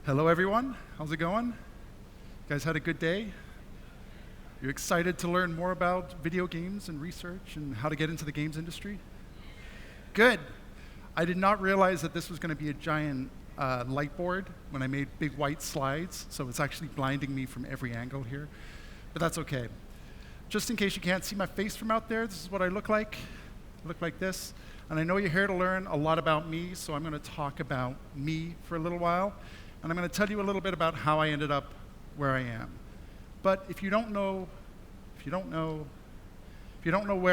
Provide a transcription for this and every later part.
Hello, everyone. How's it going? You guys had a good day? You excited to learn more about video games and research and how to get into the games industry? Good. I did not realize that this was going to be a giant light board when I made big white slides, so it's actually blinding me from every angle here. But that's okay. Just in case you can't see my face from out there, this is what I look like. I look like this. And I know you're here to learn a lot about me, so I'm going to talk about me for a little while. And I'm going to tell you a little bit about how I ended up where I am. But if you don't know where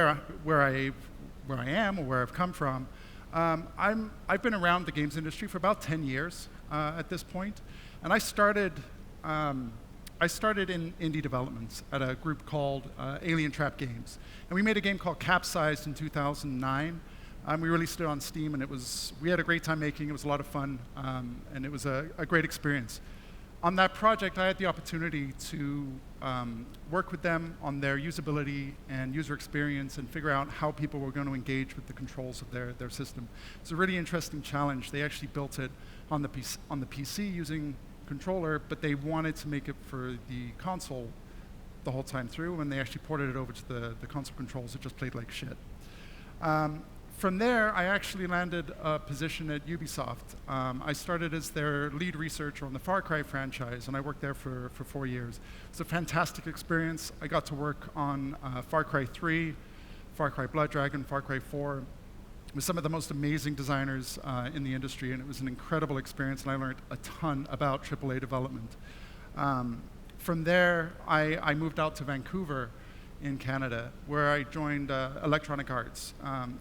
I am or where I've come from, I've been around the games industry for about 10 years at this point, and I started in indie developments at a group called Alien Trap Games, and we made a game called Capsized in 2009. We released it on Steam, and we had a great time making it. It was a lot of fun, and it was a great experience. On that project, I had the opportunity to work with them on their usability and user experience and figure out how people were going to engage with the controls of their system. It's a really interesting challenge. They actually built it on the PC using controller, but they wanted to make it for the console the whole time through. When they actually ported it over to the console controls, it just played like shit. From there, I actually landed a position at Ubisoft. I started as their lead researcher on the Far Cry franchise, and I worked there for 4 years. It was a fantastic experience. I got to work on Far Cry 3, Far Cry Blood Dragon, Far Cry 4, with some of the most amazing designers in the industry, and it was an incredible experience, and I learned a ton about AAA development. From there, I moved out to Vancouver in Canada, where I joined Electronic Arts.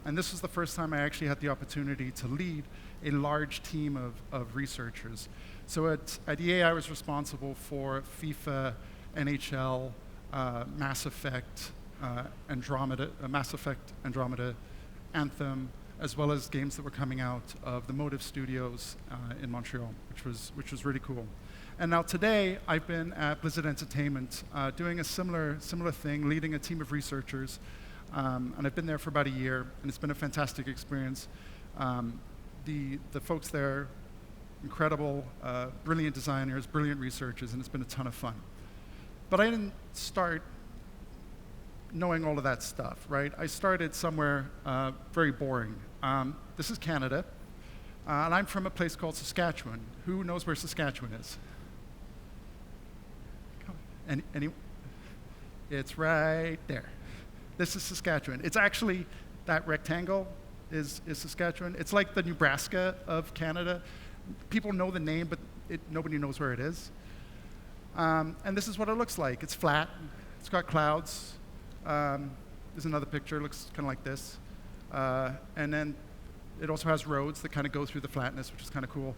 And this was the first time I actually had the opportunity to lead a large team of researchers. So at EA, I was responsible for FIFA, NHL, Mass Effect, Andromeda, Anthem, as well as games that were coming out of the Motive Studios in Montreal, which was really cool. And now today, I've been at Blizzard Entertainment doing a similar thing, leading a team of researchers. And I've been there for about a year, and it's been a fantastic experience. The folks there, incredible, brilliant designers, brilliant researchers, and it's been a ton of fun. But I didn't start knowing all of that stuff, right? I started somewhere very boring. This is Canada, and I'm from a place called Saskatchewan. Who knows where Saskatchewan is? It's right there. This is Saskatchewan. It's actually, that rectangle is Saskatchewan. It's like the Nebraska of Canada. People know the name, but nobody knows where it is. And this is what it looks like. It's flat. It's got clouds. There's another picture. It looks kind of like this. And then it also has roads that kind of go through the flatness, which is kind of cool.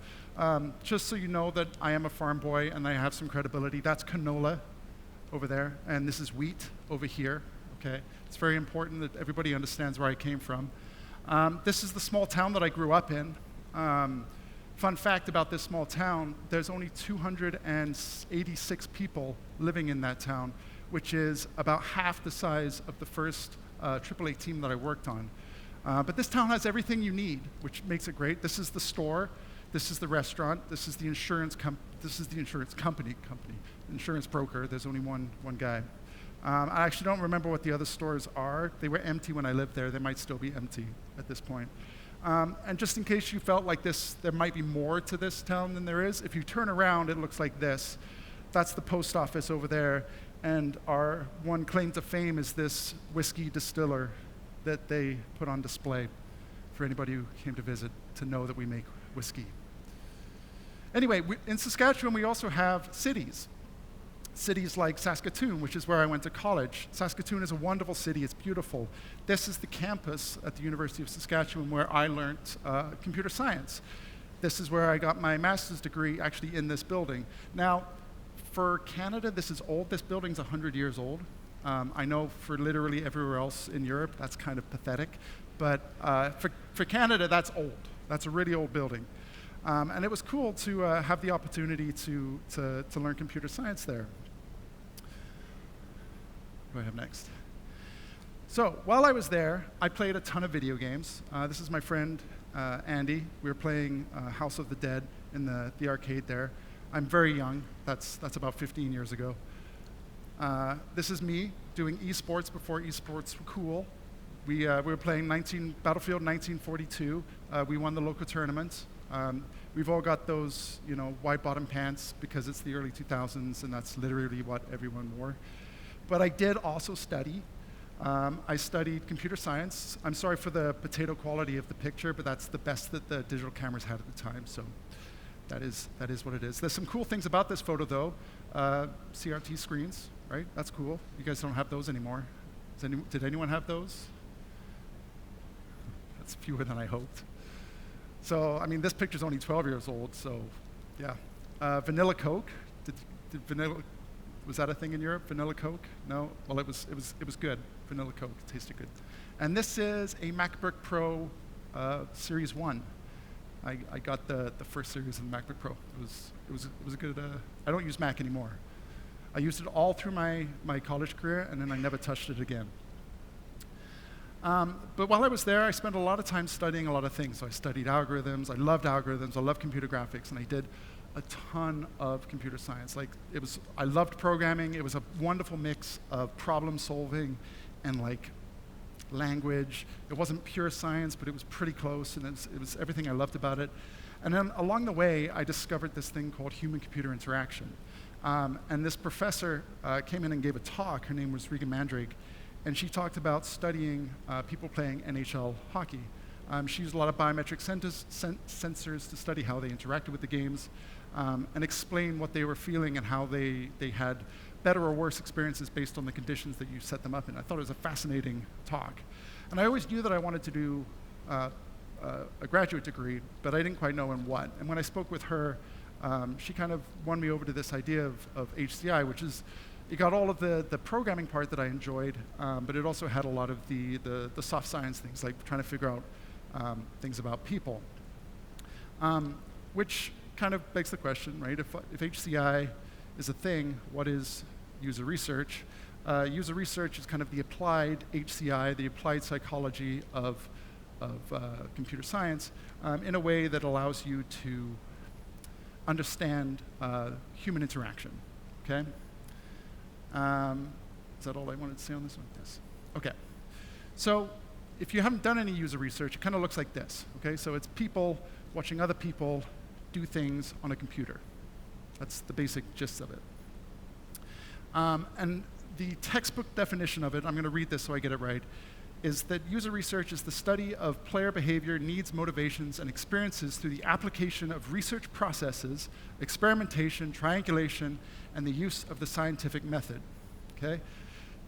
Just so you know that I am a farm boy and I have some credibility, that's canola over there, and this is wheat over here, okay? It's very important that everybody understands where I came from. This is the small town that I grew up in. Fun fact about this small town, there's only 286 people living in that town, which is about half the size of the first AAA team that I worked on. But this town has everything you need, which makes it great. This is the store, this is the restaurant, this is the insurance insurance broker. There's only one guy. I actually don't remember what the other stores are. They were empty when I lived there. They might still be empty at this point. And just in case you felt like there might be more to this town than there is, if you turn around, it looks like this. That's the post office over there, and our one claim to fame is this whiskey distiller that they put on display for anybody who came to visit to know that we make whiskey. Anyway, in Saskatchewan, we also have cities. Cities like Saskatoon, which is where I went to college. Saskatoon is a wonderful city. It's beautiful. This is the campus at the University of Saskatchewan where I learned computer science. This is where I got my master's degree, actually in this building. Now, for Canada, this is old. This building's 100 years old. I know for literally everywhere else in Europe, that's kind of pathetic. But for Canada, that's old. That's a really old building. And it was cool to have the opportunity to learn computer science there. What do I have next? So while I was there, I played a ton of video games. This is my friend Andy. We were playing House of the Dead in the arcade there. I'm very young. That's about 15 years ago. This is me doing esports before esports were cool. We were playing Battlefield 1942. We won the local tournament. We've all got those, wide bottom pants because it's the early 2000s, and that's literally what everyone wore. But I did also study. I studied computer science. I'm sorry for the potato quality of the picture, but that's the best that the digital cameras had at the time, so that is what it is. There's some cool things about this photo, though. CRT screens, right? That's cool. You guys don't have those anymore. Did anyone have those? That's fewer than I hoped. So, I mean, this picture's only 12 years old, so yeah. Vanilla Coke. Was that a thing in Europe? Vanilla Coke? No? Well, it was good. Vanilla Coke tasted good. And this is a MacBook Pro Series 1. I got the first series of the MacBook Pro. It was a good. I don't use Mac anymore. I used it all through my college career, and then I never touched it again. But while I was there, I spent a lot of time studying a lot of things. So I studied algorithms. I loved algorithms. I loved computer graphics, and I did a ton of computer science. I loved programming. It was a wonderful mix of problem solving and language. It wasn't pure science, but it was pretty close, and it was everything I loved about it. And then along the way, I discovered this thing called human-computer interaction. And this professor came in and gave a talk. Her name was Regan Mandrake, and she talked about studying people playing NHL hockey. She used a lot of biometric sensors to study how they interacted with the games and explain what they were feeling and how they had better or worse experiences based on the conditions that you set them up in. I thought it was a fascinating talk. And I always knew that I wanted to do a graduate degree, but I didn't quite know in what. And when I spoke with her, she kind of won me over to this idea of HCI, which is, it got all of the programming part that I enjoyed, but it also had a lot of the soft science things, like trying to figure out things about people. Which kind of begs the question, right? If HCI is a thing, what is user research? User research is kind of the applied HCI, the applied psychology of computer science, in a way that allows you to understand human interaction, okay? Is that all I wanted to say on this one? Yes. Okay. So if you haven't done any user research, it kind of looks like this, okay? So it's people watching other people do things on a computer. That's the basic gist of it. And the textbook definition of it, I'm going to read this so I get it right, is that user research is the study of player behavior, needs, motivations, and experiences through the application of research processes, experimentation, triangulation, and the use of the scientific method, okay?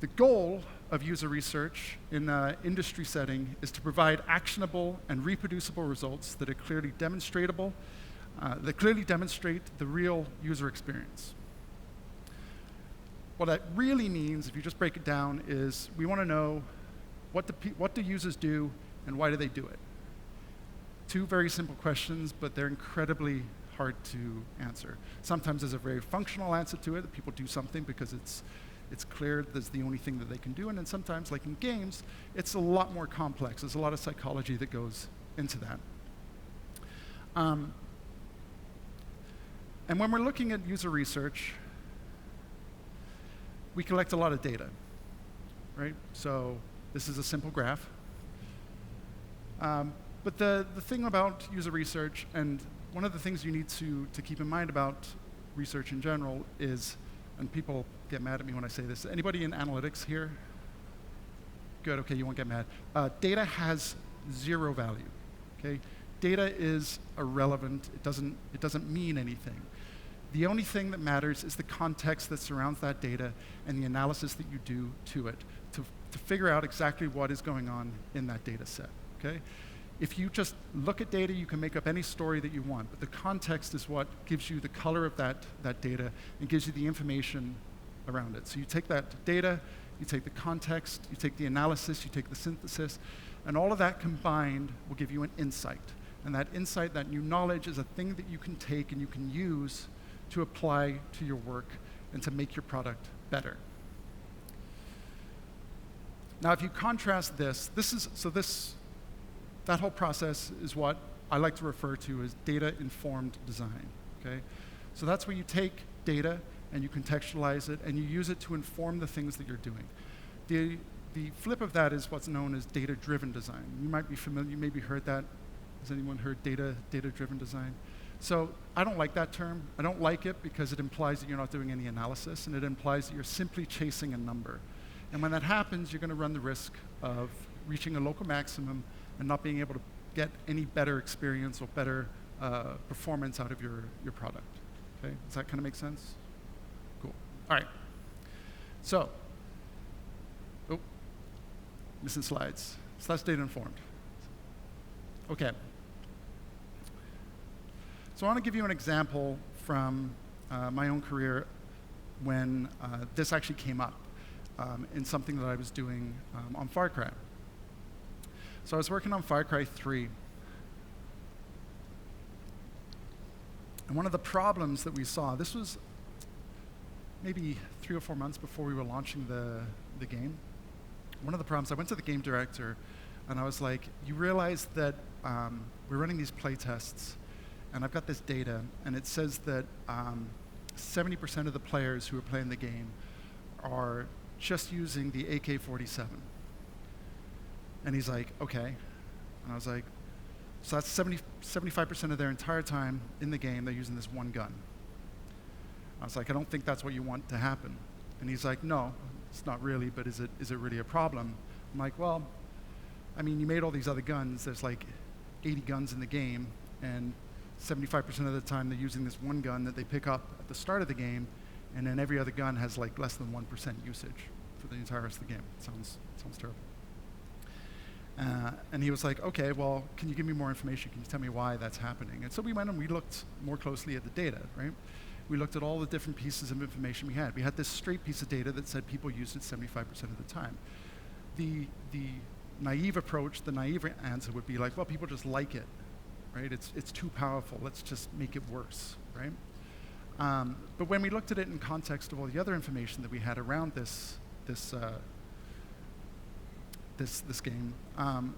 The goal of user research in an industry setting is to provide actionable and reproducible results that are clearly demonstratable, that clearly demonstrate the real user experience. What that really means, if you just break it down, is we want to know what do users do and why do they do it? Two very simple questions, but they're incredibly hard to answer. Sometimes there's a very functional answer to it, that people do something because it's clear that's the only thing that they can do, and then sometimes, like in games, it's a lot more complex. There's a lot of psychology that goes into that. And when we're looking at user research, we collect a lot of data, right? So this is a simple graph. But the thing about user research, and one of the things you need to keep in mind about research in general is, and people get mad at me when I say this, anybody in analytics here? Good, okay, you won't get mad. Data has zero value, okay? Data is irrelevant. It doesn't mean anything. The only thing that matters is the context that surrounds that data and the analysis that you do to it to figure out exactly what is going on in that data set, okay? If you just look at data, you can make up any story that you want, but the context is what gives you the color of that data and gives you the information around it. So you take that data, you take the context, you take the analysis, you take the synthesis, and all of that combined will give you an insight. And that insight, that new knowledge, is a thing that you can take and you can use to apply to your work and to make your product better. Now, if you contrast that whole process is what I like to refer to as data-informed design, okay? So that's where you take data and you contextualize it and you use it to inform the things that you're doing. The flip of that is what's known as data-driven design. You might be familiar, you maybe heard that. Has anyone heard data-driven design? So I don't like that term. I don't like it because it implies that you're not doing any analysis, and it implies that you're simply chasing a number. And when that happens, you're going to run the risk of reaching a local maximum and not being able to get any better experience or better performance out of your product. Okay? Does that kind of make sense? Cool. All right. So, missing slides. So that's data informed. Okay. So I want to give you an example from my own career when this actually came up in something that I was doing on Far Cry. So I was working on Far Cry 3. And one of the problems that we saw, this was maybe 3 or 4 months before we were launching the game. One of the problems, I went to the game director and I was like, you realize that we're running these play tests and I've got this data and it says that 70% of the players who are playing the game are just using the AK-47. And he's like, okay. And I was like, so that's 75% of their entire time in the game, they're using this one gun. I was like, I don't think that's what you want to happen. And he's like, no, it's not really, but is it really a problem? I'm like, well, I mean, you made all these other guns. There's like 80 guns in the game, and 75% of the time they're using this one gun that they pick up at the start of the game, and then every other gun has like less than 1% usage for the entire rest of the game. Sounds terrible. And he was like, okay, well, can you give me more information? Can you tell me why that's happening? And so we went and we looked more closely at the data, right? We looked at all the different pieces of information we had. We had this straight piece of data that said people used it 75% of the time. The naive approach, the naive answer would be like, well, people just like it, right? It's too powerful. Let's just make it worse, right? But when we looked at it in context of all the other information that we had around this game,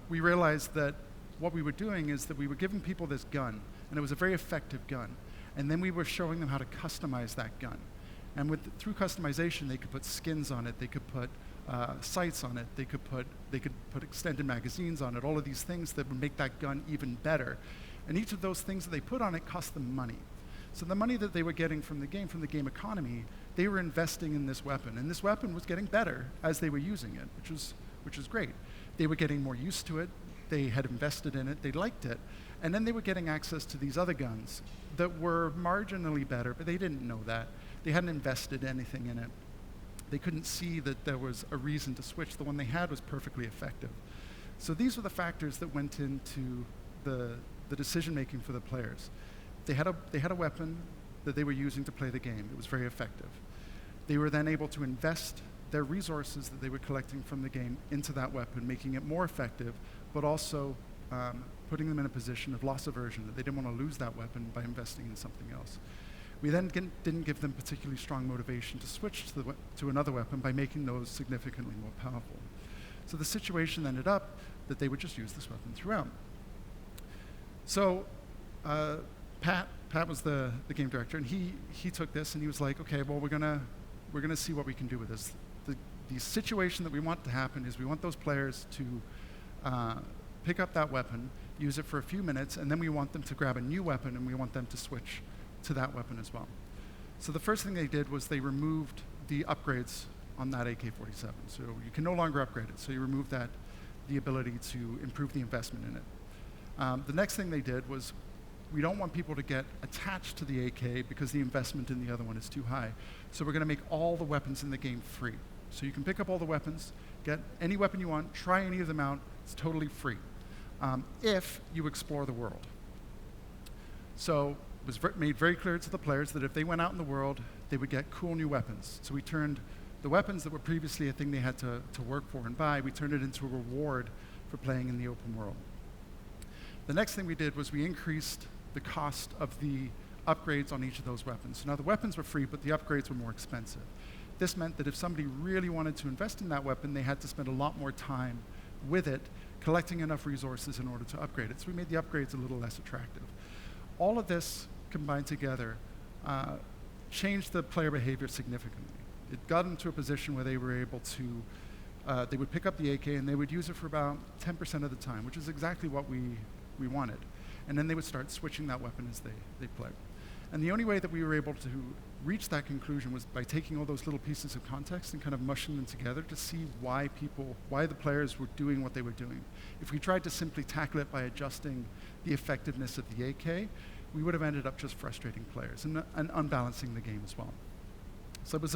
we realized that what we were doing is that we were giving people this gun, and it was a very effective gun. And then we were showing them how to customize that gun. And through customization, they could put skins on it, they could put sights on it, they could put extended magazines on it, all of these things that would make that gun even better. And each of those things that they put on it cost them money. So the money that they were getting from the game economy, they were investing in this weapon. And this weapon was getting better as they were using it, which was great. They were getting more used to it, they had invested in it, they liked it, and then they were getting access to these other guns that were marginally better, but they didn't know that. They hadn't invested anything in it. They couldn't see that there was a reason to switch. The one they had was perfectly effective. So these were the factors that went into the decision-making for the players. They had a weapon that they were using to play the game. It was very effective. They were then able to invest their resources that they were collecting from the game into that weapon, making it more effective, but also putting them in a position of loss aversion, that they didn't want to lose that weapon by investing in something else. We then didn't give them particularly strong motivation to switch to another weapon by making those significantly more powerful. So the situation ended up that they would just use this weapon throughout. So Pat was the game director, and he took this and he was like, okay, well, we're gonna see what we can do with this. The situation that we want to happen is we want those players to pick up that weapon, use it for a few minutes, and then we want them to grab a new weapon and we want them to switch to that weapon as well. So the first thing they did was they removed the upgrades on that AK-47. So you can no longer upgrade it. So you remove the ability to improve the investment in it. The next thing they did was, we don't want people to get attached to the AK because the investment in the other one is too high. So we're going to make all the weapons in the game free. So you can pick up all the weapons, get any weapon you want, try any of them out. It's totally free if you explore the world. So it was made very clear to the players that if they went out in the world, they would get cool new weapons. So we turned the weapons that were previously a thing they had to work for and buy, we turned it into a reward for playing in the open world. The next thing we did was we increased the cost of the upgrades on each of those weapons. So now the weapons were free, but the upgrades were more expensive. This meant that if somebody really wanted to invest in that weapon, they had to spend a lot more time with it, collecting enough resources in order to upgrade it. So we made the upgrades a little less attractive. All of this combined together changed the player behavior significantly. It got them to a position where they were able to, they would pick up the AK and they would use it for about 10% of the time, which is exactly what we wanted. And then they would start switching that weapon as they play. And the only way that we were able to reach that conclusion was by taking all those little pieces of context and kind of mushing them together to see why the players were doing what they were doing. If we tried to simply tackle it by adjusting the effectiveness of the AK, we would have ended up just frustrating players and unbalancing the game as well. So it was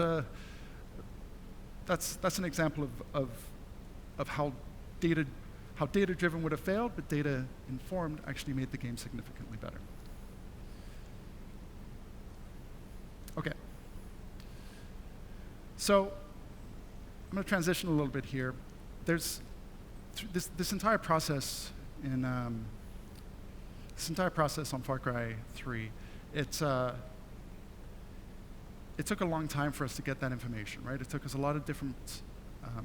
that's an example of how data-driven would have failed, but data-informed actually made the game significantly better. Okay. So I'm going to transition a little bit here. There's this entire process on Far Cry 3. It took a long time for us to get that information, right? It took us a lot of different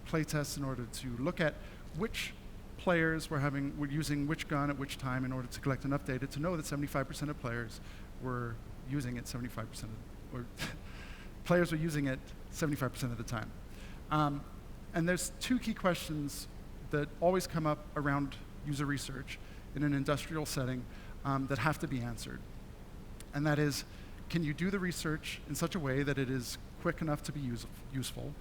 play tests in order to look at which players were using which gun at which time in order to collect enough data to know that 75% of players were using it 75% or players were using it 75% of the time. And there's two key questions that always come up around user research in an industrial setting that have to be answered. And that is, can you do the research in such a way that it is quick enough to be useful?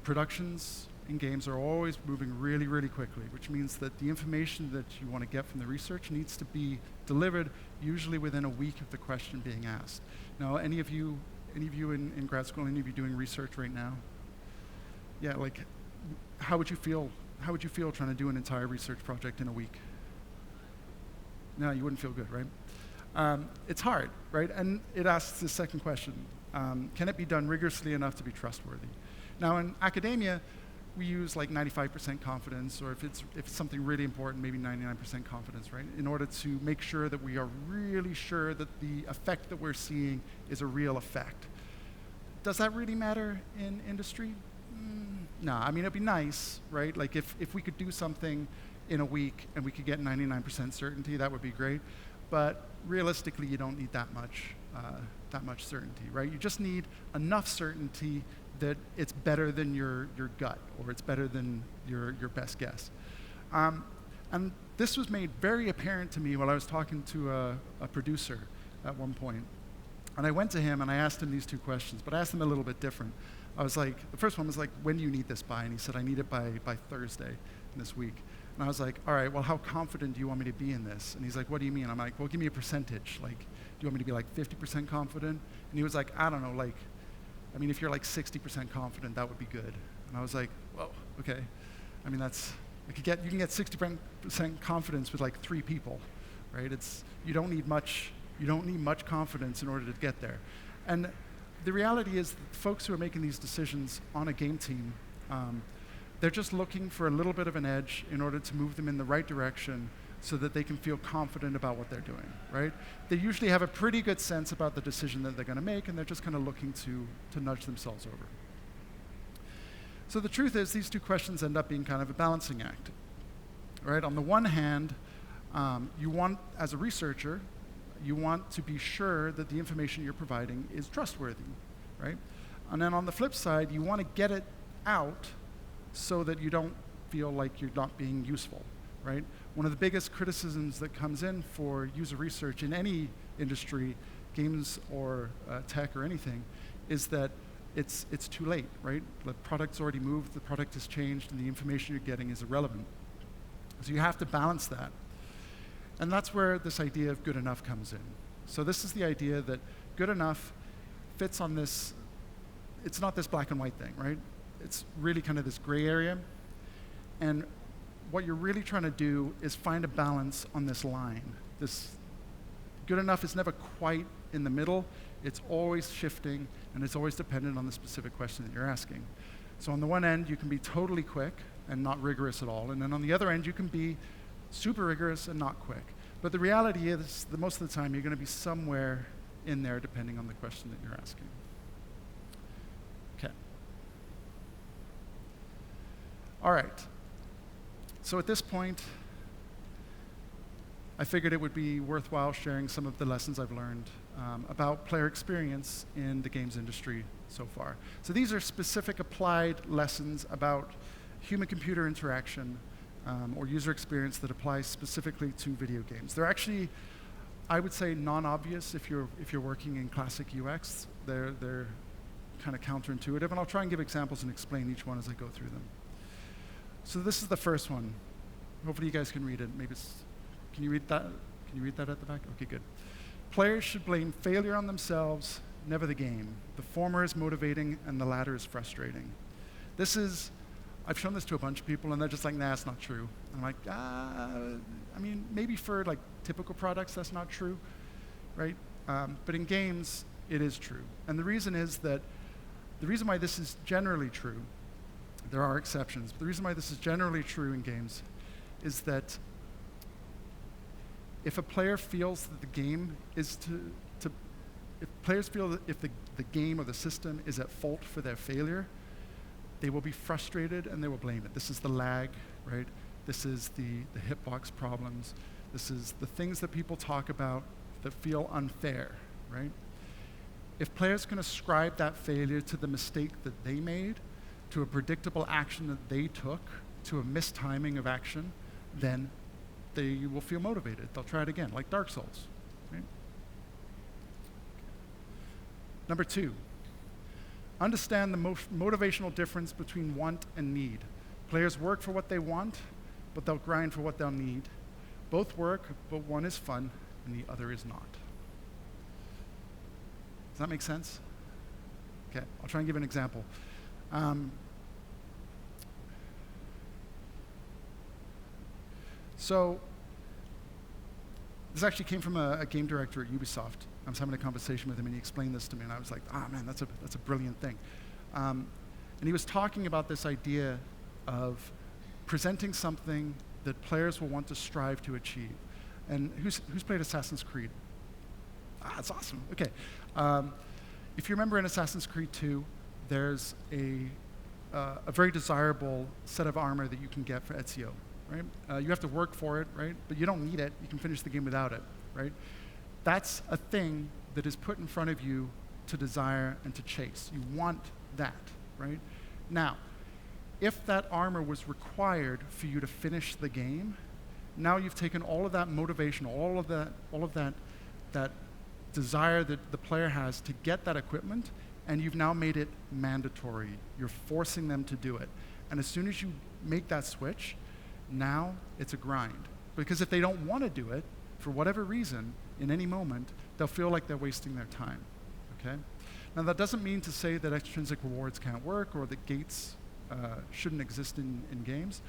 Productions in games are always moving really, really quickly, which means that the information that you want to get from the research needs to be delivered usually within a week of the question being asked. Now, any of you in grad school, any of you doing research right now? Yeah, like, how would you feel trying to do an entire research project in a week? No, you wouldn't feel good, right? It's hard, right? And it asks the second question, can it be done rigorously enough to be trustworthy? Now, in academia, we use like 95% confidence, or if it's something really important, maybe 99% confidence, right? In order to make sure that we are really sure that the effect that we're seeing is a real effect. Does that really matter in industry? No, I mean, it'd be nice, right? Like if we could do something in a week and we could get 99% certainty, that would be great. But realistically, you don't need that much certainty, right? You just need enough certainty that it's better than your gut, or it's better than your best guess. And this was made very apparent to me while I was talking to a producer at one point. And I went to him and I asked him these two questions, but I asked him a little bit different. I was like, the first one was like, when do you need this by? And he said, I need it by Thursday this week. And I was like, all right, well, how confident do you want me to be in this? And he's like, what do you mean? I'm like, well, give me a percentage. Like, do you want me to be like 50% confident? And he was like, I don't know, like, I mean, if you're like 60% confident, that would be good. And I was like, whoa, okay. I mean, you can get 60% confidence with like 3 people, right? You don't need much confidence in order to get there. And the reality is that folks who are making these decisions on a game team, they're just looking for a little bit of an edge in order to move them in the right direction so that they can feel confident about what they're doing, right? They usually have a pretty good sense about the decision that they're going to make, and they're just kind of looking to nudge themselves over. So the truth is, these two questions end up being kind of a balancing act, right? On the one hand, you want, as a researcher, you want to be sure that the information you're providing is trustworthy, right? And then on the flip side, you want to get it out so that you don't feel like you're not being useful, right? One of the biggest criticisms that comes in for user research in any industry, games or tech or anything, is that it's too late, right? The product's already moved, the product has changed, and the information you're getting is irrelevant. So you have to balance that. And that's where this idea of good enough comes in. So this is the idea that good enough fits on this, it's not this black and white thing, right? It's really kind of this gray area. And what you're really trying to do is find a balance on this line. This good enough is never quite in the middle. It's always shifting, and it's always dependent on the specific question that you're asking. So on the one end, you can be totally quick and not rigorous at all. And then on the other end, you can be super rigorous and not quick. But the reality is that most of the time, you're going to be somewhere in there depending on the question that you're asking. Okay. All right. So at this point, I figured it would be worthwhile sharing some of the lessons I've learned about player experience in the games industry so far. So these are specific applied lessons about human-computer interaction or user experience that apply specifically to video games. They're actually, I would say, non-obvious if you're working in classic UX. They're kind of counterintuitive, and I'll try and give examples and explain each one as I go through them. So this is the first one. Hopefully you guys can read it. Maybe it's, can you read that? Can you read that at the back? Okay, good. Players should blame failure on themselves, never the game. The former is motivating and the latter is frustrating. This is, I've shown this to a bunch of people and they're just like, nah, it's not true. And I'm like, I mean, maybe for like typical products that's not true, right? But in games, it is true. And the reason is that, the reason why this is generally true, there are exceptions, but the reason why this is generally true in games is that if a player feels that the game is if players feel that if the game or the system is at fault for their failure, they will be frustrated and they will blame it. This is the lag, right? This is the hitbox problems. This is the things that people talk about that feel unfair, right? If players can ascribe that failure to the mistake that they made, to a predictable action that they took, to a mistiming of action, then they will feel motivated. They'll try it again, like Dark Souls. Right? Number 2, understand the motivational difference between want and need. Players work for what they want, but they'll grind for what they'll need. Both work, but one is fun and the other is not. Does that make sense? Okay, I'll try and give an example. So this actually came from a game director at Ubisoft. I was having a conversation with him and he explained this to me and I was like, man, that's a brilliant thing. And he was talking about this idea of presenting something that players will want to strive to achieve. And who's played Assassin's Creed? That's awesome. Okay. If you remember in Assassin's Creed 2, there's a very desirable set of armor that you can get for Ezio, right? You have to work for it, right? But you don't need it. You can finish the game without it, right? That's a thing that is put in front of you to desire and to chase. You want that, right? Now, if that armor was required for you to finish the game, now you've taken all of that motivation, all of that desire that the player has to get that equipment, and you've now made it mandatory. You're forcing them to do it. And as soon as you make that switch, now it's a grind. Because if they don't want to do it, for whatever reason, in any moment, they'll feel like they're wasting their time, okay? Now that doesn't mean to say that extrinsic rewards can't work or that gates shouldn't exist in games,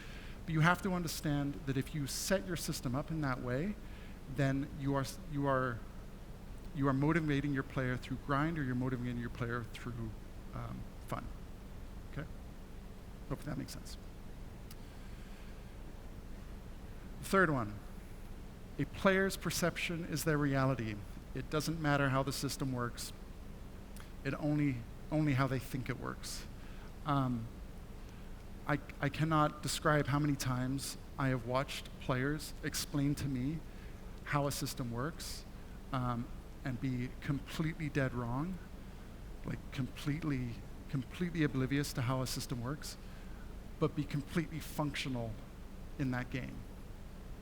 but you have to understand that if you set your system up in that way, then you are motivating your player through grind, or you're motivating your player through fun. Okay? Hopefully that makes sense. The third one, a player's perception is their reality. It doesn't matter how the system works. It only how they think it works. I cannot describe how many times I have watched players explain to me how a system works, and be completely dead wrong, like completely oblivious to how a system works, but be completely functional in that game,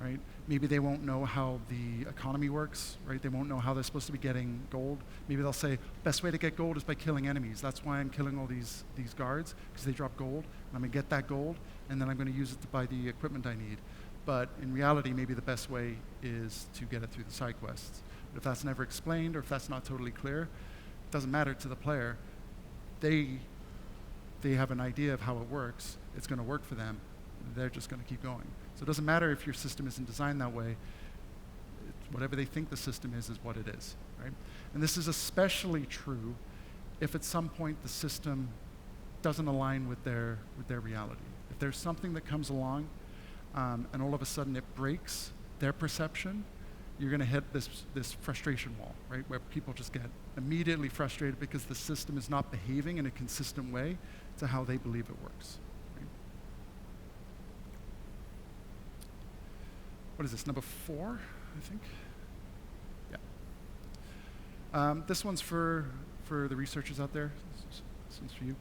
right? Maybe they won't know how the economy works, right? They won't know how they're supposed to be getting gold. Maybe they'll say, best way to get gold is by killing enemies. That's why I'm killing all these guards, because they drop gold, and I'm gonna get that gold, and then I'm gonna use it to buy the equipment I need. But in reality, maybe the best way is to get it through the side quests. If that's never explained, or if that's not totally clear, it doesn't matter to the player. They have an idea of how it works. It's going to work for them. They're just going to keep going. So it doesn't matter if your system isn't designed that way. Whatever they think the system is what it is, right? And this is especially true if at some point the system doesn't align with their reality. If there's something that comes along and all of a sudden it breaks their perception, you're going to hit this frustration wall, right, where people just get immediately frustrated because the system is not behaving in a consistent way to how they believe it works. Right? What is this, number 4? I think. Yeah. This one's for the researchers out there. This one's for you.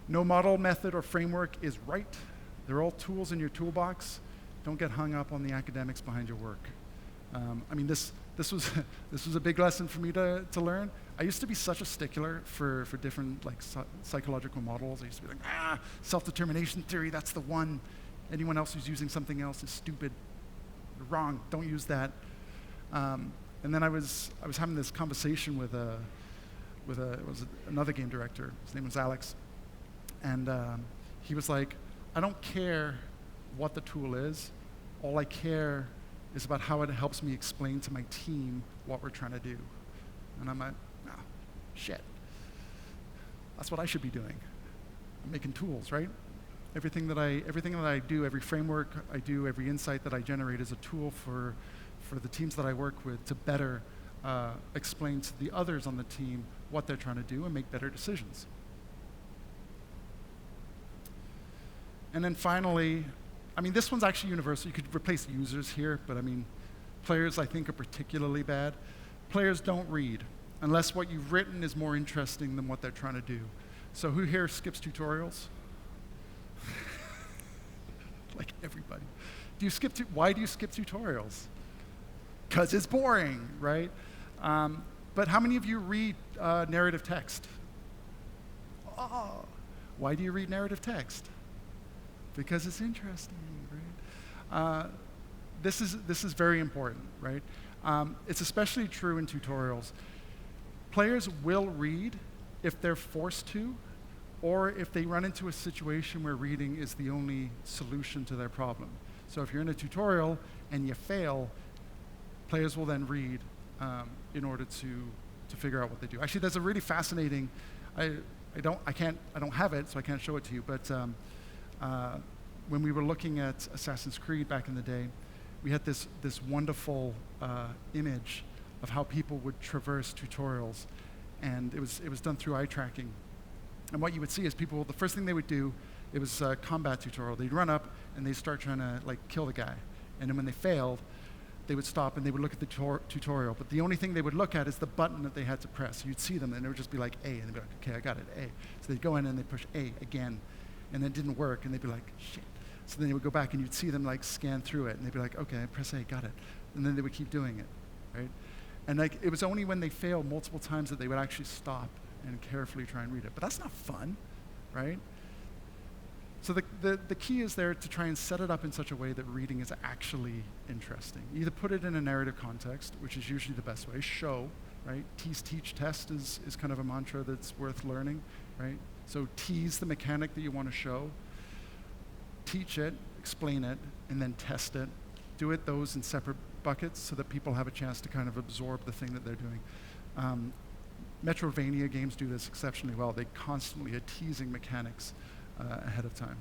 No model, method, or framework is right. They're all tools in your toolbox. Don't get hung up on the academics behind your work. I mean, this was this was a big lesson for me to learn. I used to be such a stickler for different like psychological models. I used to be like, self-determination theory, that's the one. Anyone else who's using something else is stupid. You're wrong. Don't use that. And then I was having this conversation with another game director. His name was Alex, and he was like, I don't care what the tool is. All I care is about how it helps me explain to my team what we're trying to do. And I'm like, no, shit. That's what I should be doing. I'm making tools, right? Everything that I do, every framework I do, every insight that I generate is a tool for the teams that I work with to better explain to the others on the team what they're trying to do and make better decisions. And then finally, I mean, this one's actually universal. You could replace users here, but I mean, players I think are particularly bad. Players don't read unless what you've written is more interesting than what they're trying to do. So who here skips tutorials? Like everybody. Why do you skip tutorials? Because it's boring, right? But how many of you read narrative text? Oh, why do you read narrative text? Because it's interesting, right? This is very important, right? It's especially true in tutorials. Players will read if they're forced to, or if they run into a situation where reading is the only solution to their problem. So if you're in a tutorial and you fail, players will then read in order to figure out what they do. Actually, there's a really fascinating. I don't have it, so I can't show it to you. But when we were looking at Assassin's Creed back in the day, we had this wonderful image of how people would traverse tutorials, and it was done through eye tracking. And what you would see is people, the first thing they would do, it was a combat tutorial. They'd run up and they'd start trying to like kill the guy. And then when they failed, they would stop and they would look at the tutorial. But the only thing they would look at is the button that they had to press. So you'd see them and it would just be like A, and they'd be like, okay, I got it, A. So they'd go in and they'd push A again, and it didn't work, and they'd be like, shit. So then they would go back and you'd see them like scan through it, and they'd be like, okay, press A, got it. And then they would keep doing it, right? And like it was only when they failed multiple times that they would actually stop and carefully try and read it. But that's not fun, right? So the key is there to try and set it up in such a way that reading is actually interesting. Either put it in a narrative context, which is usually the best way. Show, right? Tease, teach, test is kind of a mantra that's worth learning, right? So tease the mechanic that you want to show, teach it, explain it, and then test it. Do it those in separate buckets so that people have a chance to kind of absorb the thing that they're doing. Metroidvania games do this exceptionally well. They constantly are teasing mechanics ahead of time.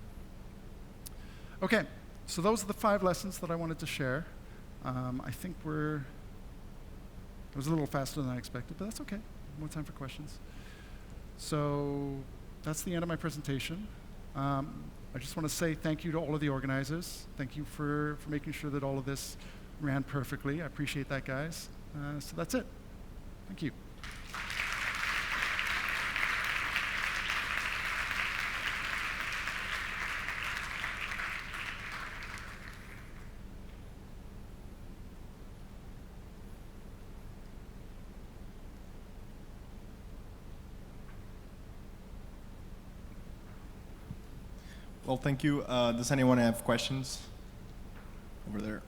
Okay, so those are the 5 lessons that I wanted to share. I think it was a little faster than I expected, but that's okay. More time for questions. So that's the end of my presentation. I just want to say thank you to all of the organizers. Thank you for making sure that all of this ran perfectly. I appreciate that, guys. So that's it. Thank you. Well, thank you. Does anyone have questions? Over there.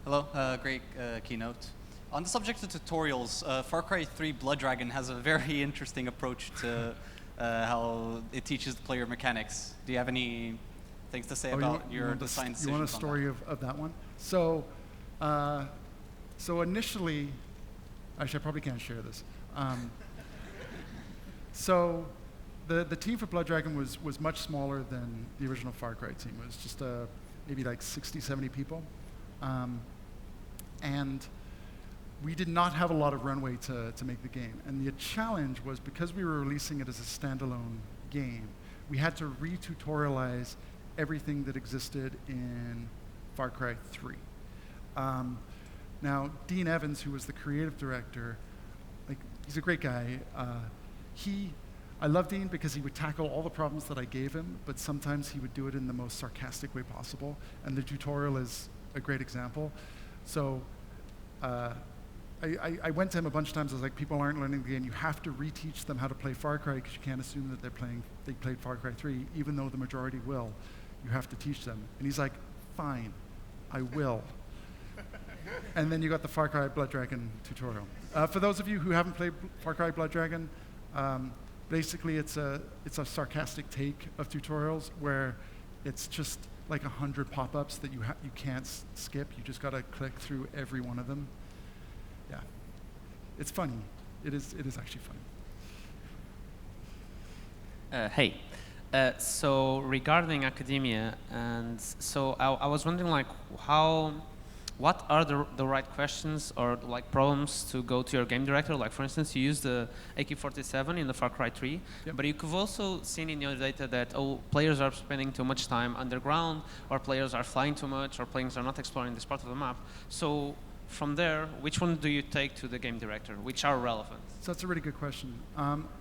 Hello, great keynote. On the subject of tutorials, Far Cry 3 Blood Dragon has a very interesting approach to how it teaches the player mechanics. Do you have any things to say about your design decisions? You want a story of that one? So, so initially, actually I probably can't share this. So the team for Blood Dragon was much smaller than the original Far Cry team. It was just maybe like 60, 70 people. And we did not have a lot of runway to make the game. And the challenge was because we were releasing it as a standalone game, we had to re-tutorialize everything that existed in Far Cry 3. Now, Dean Evans, who was the creative director, like, he's a great guy. I love Dean because he would tackle all the problems that I gave him, but sometimes he would do it in the most sarcastic way possible, and the tutorial is a great example. So I went to him a bunch of times. I was like, people aren't learning the game. You have to reteach them how to play Far Cry because you can't assume that they played Far Cry 3, even though the majority will. You have to teach them. And he's like, fine, I will. And then you got the Far Cry Blood Dragon tutorial. For those of you who haven't played Far Cry Blood Dragon, basically it's a sarcastic take of tutorials where it's just like 100 pop-ups that you can't skip. You just got to click through every one of them. Yeah, it's funny. It is actually funny. Hey, so regarding academia, and so I was wondering, like, what are the right questions or like problems to go to your game director? Like, for instance, you use the AK-47 in the Far Cry 3, Yep. but you've also seen in your data that players are spending too much time underground, or players are flying too much, or players are not exploring this part of the map. So from there, which one do you take to the game director? Which are relevant? So that's a really good question.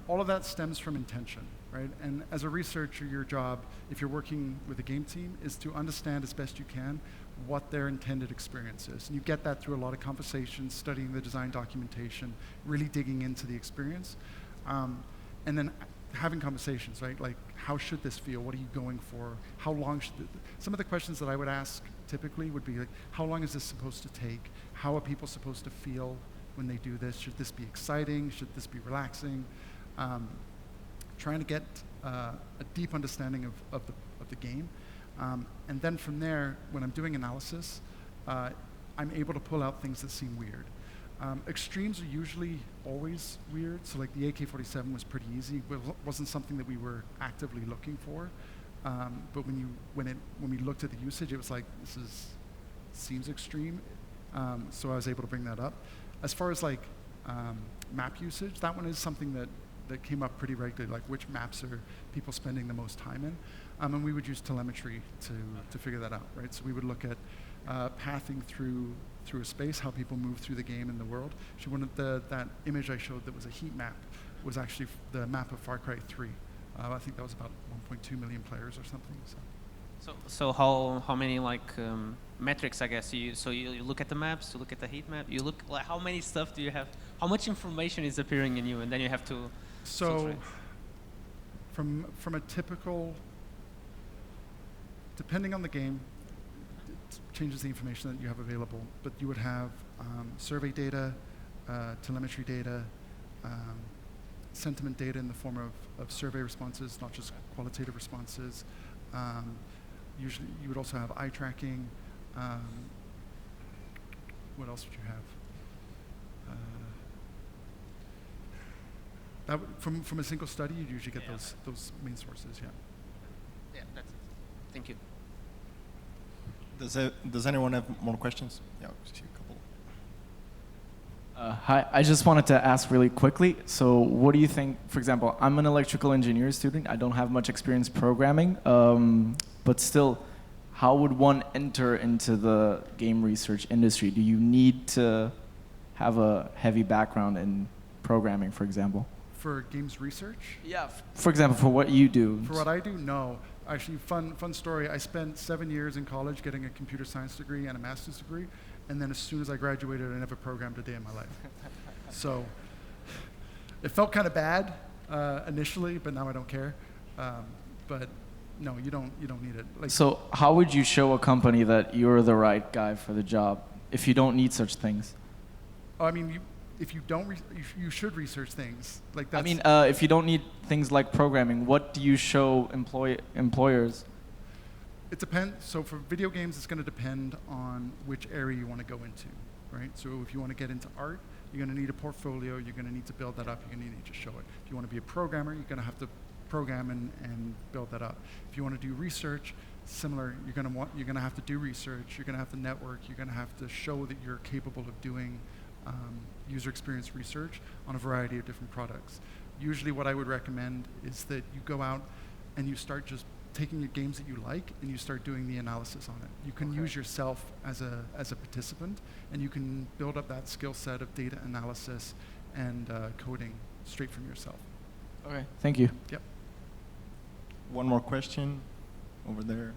All of that stems from intention, right? And as a researcher, your job, if you're working with a game team, is to understand as best you can what their intended experience is. And you get that through a lot of conversations, studying the design documentation, really digging into the experience, and then having conversations, right? Like, how should this feel? What are you going for? How long should some of the questions that I would ask typically would be like, how long is this supposed to take? How are people supposed to feel when they do this? Should this be exciting? Should this be relaxing? Trying to get a deep understanding of the game. And then from there, when I'm doing analysis, I'm able to pull out things that seem weird. Extremes are usually always weird. So like the AK-47 was pretty easy. It wasn't something that we were actively looking for. But when we looked at the usage, it was like, seems extreme. So I was able to bring that up. As far as like map usage, that one is something that came up pretty regularly, like which maps are people spending the most time in. And we would use telemetry to figure that out, right? So we would look at pathing through a space, how people move through the game in the world. Actually, that image I showed that was a heat map was actually the map of Far Cry 3. I think that was about 1.2 million players or something. So how many like metrics, I guess? So you look at the maps, you look at the heat map, you look like how many stuff do you have? How much information is appearing in you, and then you have to. So from a typical, depending on the game, it changes the information that you have available. But you would have survey data, telemetry data, sentiment data in the form of survey responses, not just qualitative responses. Usually, you would also have eye tracking. What else would you have? From a single study, you'd usually get those main sources. Yeah. Yeah, that's it. Thank you. Does anyone have more questions? Yeah, I see a couple. Hi, I just wanted to ask really quickly. So what do you think, for example, I'm an electrical engineering student. I don't have much experience programming, but still, how would one enter into the game research industry? Do you need to have a heavy background in programming, for example? For games research? Yeah, for example, for what you do. For what I do, no. Actually, fun story. I spent 7 years in college getting a computer science degree and a master's degree, and then as soon as I graduated, I never programmed a day in my life. So it felt kind of bad initially, but now I don't care. But no, you don't need it. Like, so how would you show a company that you're the right guy for the job if you don't need such things? I mean, if you don't, you should research things like that. I mean, if you don't need things like programming, what do you show employers? It depends. So for video games, it's going to depend on which area you want to go into, right? So if you want to get into art, you're going to need a portfolio. You're going to need to build that up. You're going to need to show it. If you want to be a programmer, you're going to have to program and build that up. If you want to do research, similar. You're going to have to do research. You're going to have to network. You're going to have to show that you're capable of doing user experience research on a variety of different products. Usually, what I would recommend is that you go out and you start just taking your games that you like and you start doing the analysis on it. You can use yourself as a participant, and you can build up that skill set of data analysis and coding straight from yourself. Okay, thank you. Yep. One more question over there.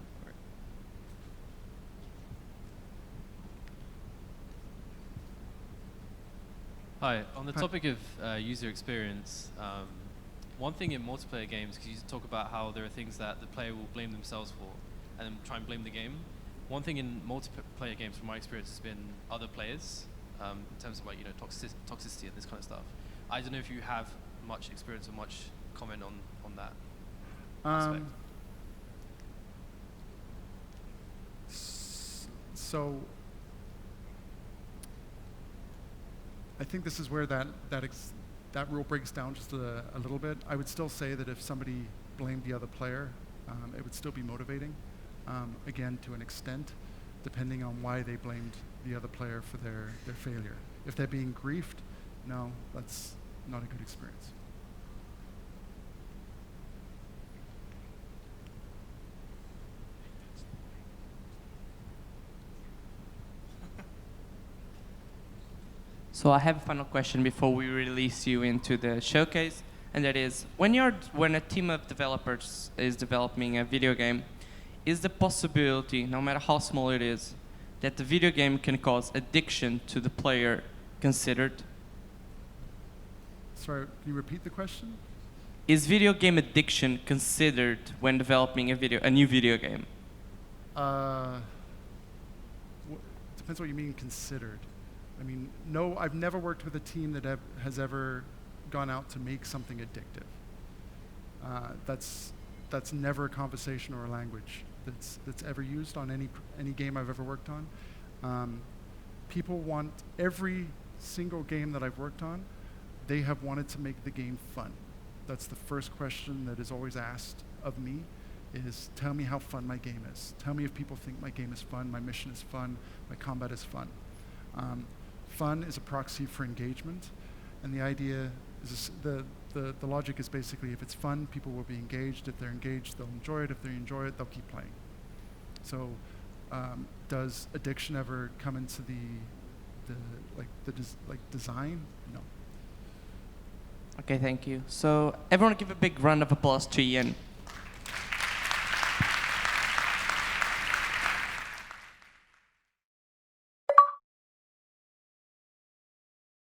Hi. On the Hi. topic of user experience, one thing in multiplayer games, because you talk about how there are things that the player will blame themselves for and then try and blame the game. One thing in multiplayer games, from my experience, has been other players in terms of like toxicity and this kind of stuff. I don't know if you have much experience or much comment on that aspect. So I think this is where that rule breaks down just a little bit. I would still say that if somebody blamed the other player, it would still be motivating, again, to an extent, depending on why they blamed the other player for their failure. If they're being griefed, no, that's not a good experience. So I have a final question before we release you into the showcase, and that is, when a team of developers is developing a video game, is the possibility, no matter how small it is, that the video game can cause addiction to the player considered? Sorry, can you repeat the question? Is video game addiction considered when developing a new video game? Depends what you mean considered. I mean, no, I've never worked with a team that has ever gone out to make something addictive. That's never a conversation or a language that's ever used on any game I've ever worked on. People want every single game that I've worked on, they have wanted to make the game fun. That's the first question that is always asked of me, is tell me how fun my game is. Tell me if people think my game is fun, my mission is fun, my combat is fun. Fun is a proxy for engagement, and the idea is the logic is basically if it's fun, people will be engaged. If they're engaged, they'll enjoy it. If they enjoy it, they'll keep playing. So, does addiction ever come into design? No. Okay, thank you. So everyone give a big round of applause to Ian.